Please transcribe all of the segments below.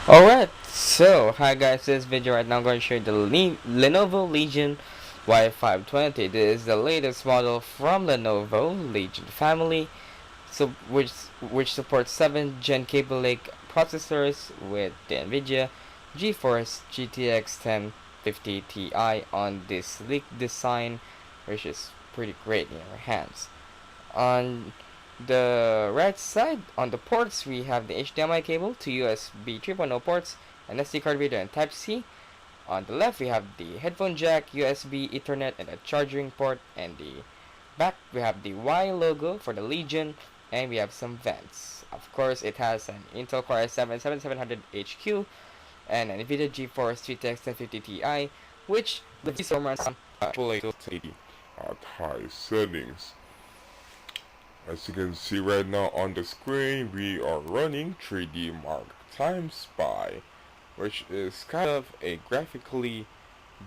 Alright, so hi guys, this video right now I'm going to show you the Lenovo Legion Y520. This is the latest model from Lenovo Legion family, so which supports 7 Gen Cable Lake processors with the Nvidia GeForce GTX 1050 Ti on this sleek design, which is pretty great in your hands. On the right side, on the ports, we have the HDMI cable, two USB 3.0 ports, an SD card reader, and Type-C. On the left, we have the headphone jack, USB, Ethernet, and a charging port. And the back, we have the Y logo for the Legion, and we have some vents. Of course, it has an Intel Core i7-7700HQ and an Nvidia GeForce GTX 1050 Ti, which the runs on Full HD at high settings. As you can see right now on the screen, we are running 3D Mark Time Spy, which is kind of a graphically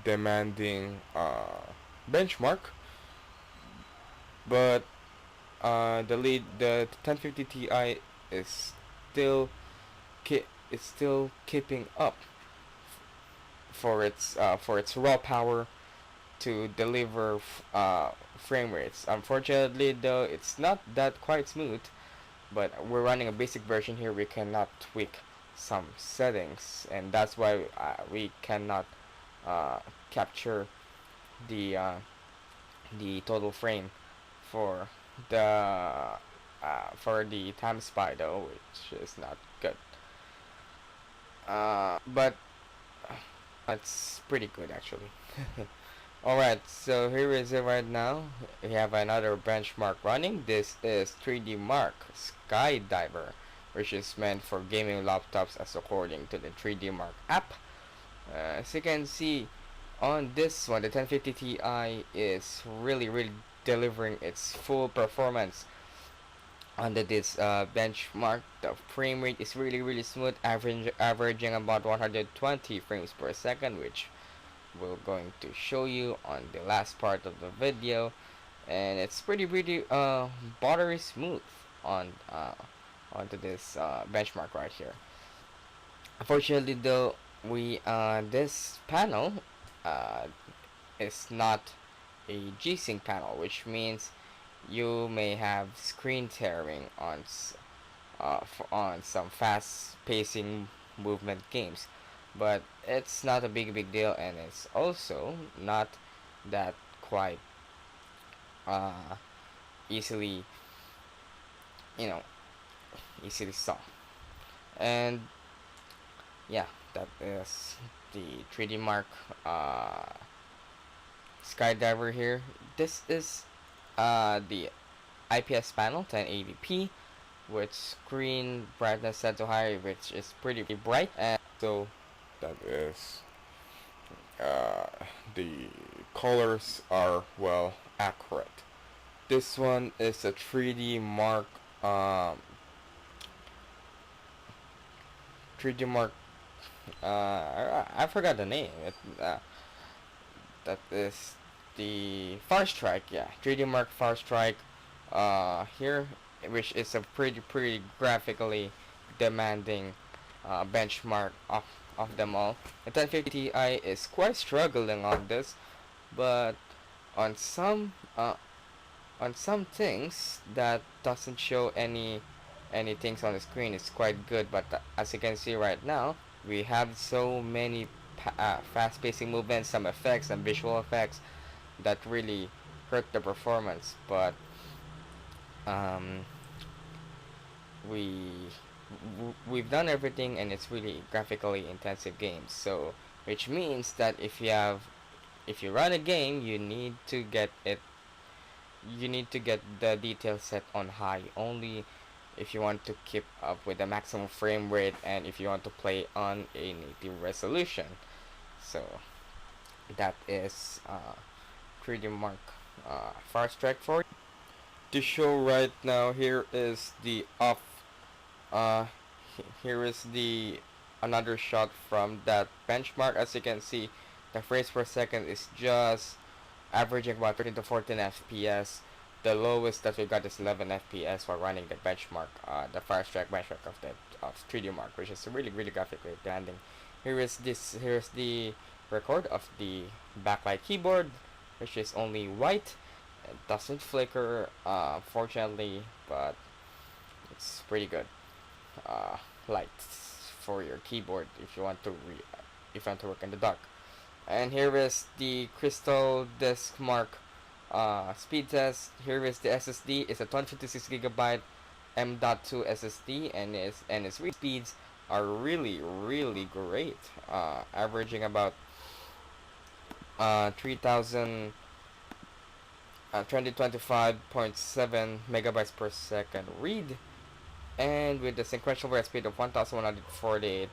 demanding benchmark, but the 1050 Ti is still keeping up for its raw power to deliver frame rates. Unfortunately though, it's not that quite smooth, but we're running a basic version here. We cannot tweak some settings, and that's why we cannot capture the total frame for the time spy though, which is not good. But it's pretty good actually. Alright, so here is it right now. We have another benchmark running. This is 3D Mark Skydiver, which is meant for gaming laptops as according to the 3D Mark app. As you can see on this one, the 1050 Ti is really delivering its full performance under this benchmark. The frame rate is really smooth, averaging about 120 frames per second, which we're going to show you on the last part of the video, and it's pretty buttery smooth on onto this benchmark right here. Unfortunately though, we this panel is not a G-Sync panel, which means you may have screen tearing on some fast pacing movement games, but it's not a big deal, and it's also not that quite easily, you know, easily saw. And yeah, that is the 3D Mark Skydiver here. This is the IPS panel 1080p with screen brightness set to high, which is pretty bright, and so that is the colors are well accurate. This one is a 3D Mark 3D Mark I forgot the name. That is the Far Strike, yeah, 3D Mark Far Strike here, which is a pretty graphically demanding benchmark of them all. The 1050 Ti is quite struggling on this, but on some things that doesn't show any things on the screen, it's quite good. But as you can see right now, we have so many fast pacing movements, some effects and visual effects that really hurt the performance. But we've done everything, and it's really graphically intensive games. So which means that if you run a game, you need to get the detail set on high only if you want to keep up with the maximum frame rate, and if you want to play on a native resolution. So that is 3D Mark Far Strike for you. To show right now, here is the here is the another shot from that benchmark. As you can see, the frames per second is just averaging about 13 to 14 FPS, the lowest that we got is 11 FPS while running the benchmark, the Firestrike benchmark of 3D Mark, which is really graphically demanding. Here's the record of the backlight keyboard, which is only white. It doesn't flicker, fortunately, but it's pretty good. Lights for your keyboard if you want to work in the dark. And here is the Crystal Disk Mark speed test. Here is the SSD. It's a 256 gigabyte M.2 SSD, and its read speeds are really great, averaging about 3000 2025.7 megabytes per second read, and with the sequential write speed of 1148.2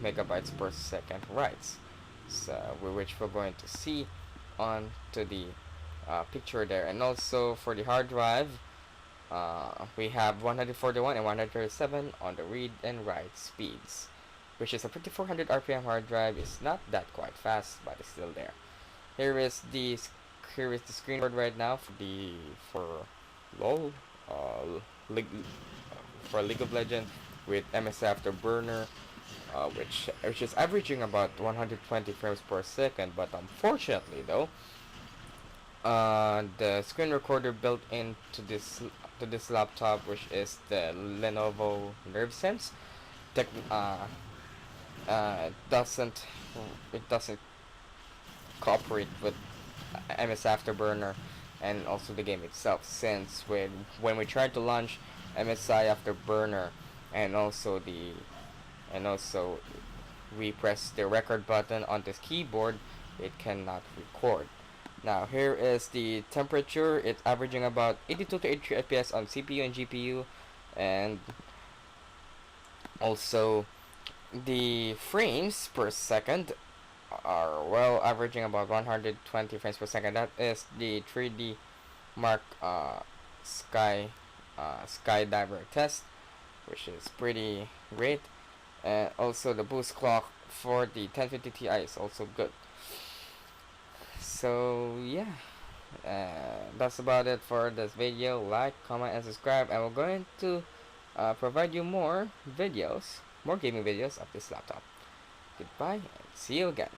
megabytes per second writes. So which we're going to see on to the picture there. And also for the hard drive, we have 141 and 137 on the read and write speeds, which is a 5400 RPM hard drive. It's not that quite fast, but it's still there. Here is the screen record right now for LOL, for League of Legends with MS Afterburner, which is averaging about 120 frames per second. But unfortunately, though, the screen recorder built into this laptop, which is the Lenovo NerveSense, doesn't cooperate with MS Afterburner and also the game itself, since when we tried to launch MSI Afterburner and also we press the record button on this keyboard, it cannot record. Now here is the temperature. It's averaging about 82 to 83 FPS on CPU and GPU, and also the frames per second are averaging about 120 frames per second. That is the 3D Mark Skydiver test, which is pretty great. And also the boost clock for the 1050 Ti is also good. So yeah, that's about it for this video. Like, comment, and subscribe, and we're going to provide you more gaming videos of this laptop. Goodbye, and see you again.